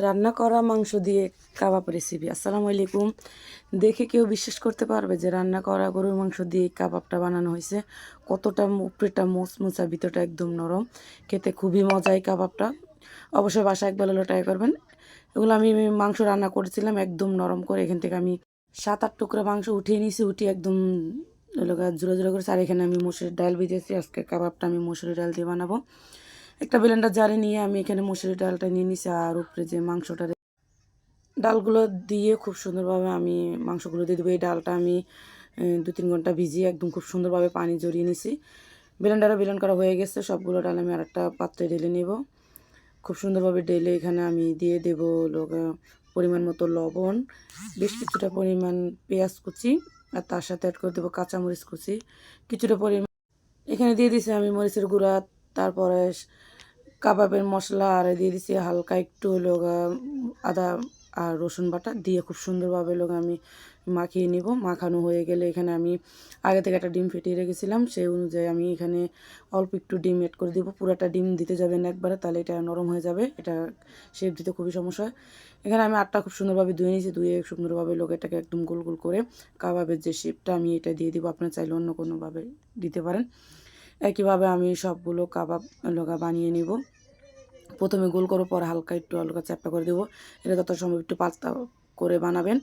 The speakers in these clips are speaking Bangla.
রান্না করা মাংস দিয়ে কাবাব রেসিপি। আসসালামু আলাইকুম। দেখে কেউ বিশ্বাস করতে পারবে যে রান্না করা গরুর মাংস দিয়ে কাবাবটা বানানো হয়েছে? কতটা উপরেটা মোচমোচা, ভিতরটা একদম নরম, খেতে খুবই মজা এই কাবাবটা। অবশ্যই বাসায় একবার হলেও ট্রাই করবেন। এগুলো আমি মাংস রান্না করেছিলাম একদম নরম করে। এখান থেকে আমি 7-8 টুকরা মাংস উঠিয়ে নিয়েছি, উঠিয়ে একদম জোড়া জোড়া করেছি। আর এখানে আমি মসুরের ডাল ভিজেছি। আজকে কাবাবটা আমি মসুরের ডাল দিয়ে বানাবো। একটা ব্লেন্ডার জারে নিয়ে আমি এখানে মসুরের ডালটা নিয়ে নিছি, আর উপরে যে মাংসটা ডালগুলো দিয়ে খুব সুন্দরভাবে আমি মাংসগুলো দিয়ে দেবো। এই ডালটা আমি 2-3 ঘন্টা ভিজিয়ে একদম খুব সুন্দরভাবে পানি জড়িয়ে নিছি। ব্লেন্ড করা হয়ে গেছে। সবগুলো ডাল আমি আরেকটা পাত্রে ঢেলে নেব। খুব সুন্দরভাবে ঢেলে এখানে আমি দিয়ে দেব পরিমাণ মতো লবণ, বেশ কিছুটা পরিমাণ পেঁয়াজ কুচি, আর তার সাথে অ্যাড করে দেবো কাঁচামরিচ কুচি কিছুটা পরিমাণ। এখানে দিয়ে দিছি আমি মরিচের গুঁড়া, তারপরে কাবাবের মশলা, আর দিয়ে দিছি হালকা একটু আদা আর রসুন বাটা দিয়ে খুব সুন্দরভাবে আমি মাখিয়ে নিব। মাখানো হয়ে গেলে এখানে আমি আগে থেকে একটা ডিম ফেটিয়ে রেখেছিলাম, সেই অনুযায়ী আমি এখানে অল্প একটু ডিম অ্যাড করে দিব। পুরাটা ডিম দিতে যাবেন একবারে, তাহলে এটা নরম হয়ে যাবে, এটা শেপ দিতে খুবই সমস্যা হয়। এখানে আমি আটটা খুব সুন্দরভাবে ধুয়ে নিয়েছি, ধুয়ে সুন্দরভাবে এটাকে একদম গোল গোল করে কাবাবের যে শেপটা আমি এটা দিয়ে দিব। আপনারা চাইলে অন্য কোনোভাবে দিতে পারেন। একইভাবে আমি সবগুলো কাবাব বানিয়ে নিব। প্রথমে গোল করার পর হালকা চ্যাপটা করে দেবো। এটা যত সম্ভব একটু পাতলা করে বানাবেন,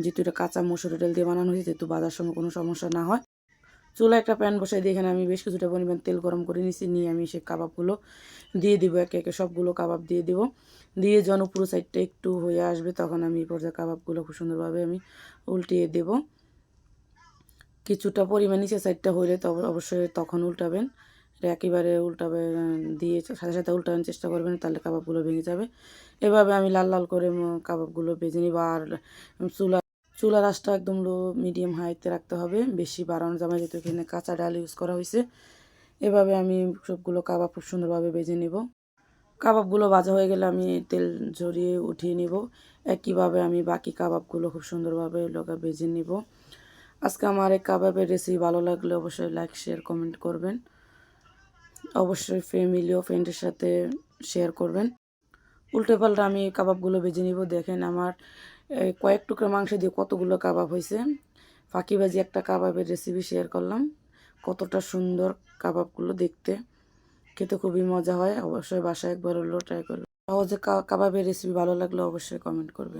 যেহেতু এটা কাঁচা মসুর ডাল দিয়ে বানানো হয়েছে, যেহেতু বাজার সময় কোনো সমস্যা না হয়। চুলা একটা প্যান বসাই দিয়ে এখানে আমি বেশ কিছুটা পরিমাণ তেল গরম করে নিয়েছি। নিয়ে আমি সেই কাবাবগুলো দিয়ে দিব, একে একে সবগুলো কাবাব দিয়ে দেবো। দিয়ে যখন পুরো সাইডটা একটু হয়ে আসবে, তখন আমি পর্যায়ে কাবাবগুলো খুব সুন্দরভাবে আমি উল্টিয়ে দেব। কিছুটা পরিমাণ নিচের সাইডটা হইলে অবশ্যই তখন উল্টাবেন। এটা একেবারে দিয়ে সাথে সাথে উল্টানোর চেষ্টা করবেন, তাহলে কাবাবগুলো ভেঙে যাবে। এভাবে আমি লাল লাল করে কাবাবগুলো ভেজে নিব। আর চুলার আঁচটা একদম লো মিডিয়াম হাইতে রাখতে হবে, বেশি বাড়ানো যাবে না, যেহেতু এখানে কাঁচা ডাল ইউজ করা হয়েছে। এভাবে আমি সবগুলো কাবাব খুব সুন্দরভাবে ভেজে নেব। কাবাবগুলো ভাজা হয়ে গেলে আমি তেল ঝরিয়ে উঠিয়ে নিব। একইভাবে আমি বাকি কাবাবগুলো খুব সুন্দরভাবে ভেজে নিব। আজকে আমার এই কাবাবের রেসিপি ভালো লাগলে অবশ্যই লাইক, শেয়ার, কমেন্ট করবেন। অবশ্যই ফ্যামিলি ও ফ্রেন্ডের সাথে শেয়ার করবেন। উল্টে পাল্টা আমি কাবাবগুলো ভেজে নিব। দেখেন আমার কয়েক টুকরা মাংস দিয়ে কতগুলো কাবাব হয়েছে। ফাঁকিবাজি একটা কাবাবের রেসিপি শেয়ার করলাম। কতটা সুন্দর কাবাবগুলো দেখতে, খেতে খুবই মজা হয়। অবশ্যই বাসায় একবার হলেও ট্রাই করবেন। সহজে কাবাবের রেসিপি ভালো লাগলে অবশ্যই কমেন্ট করবেন।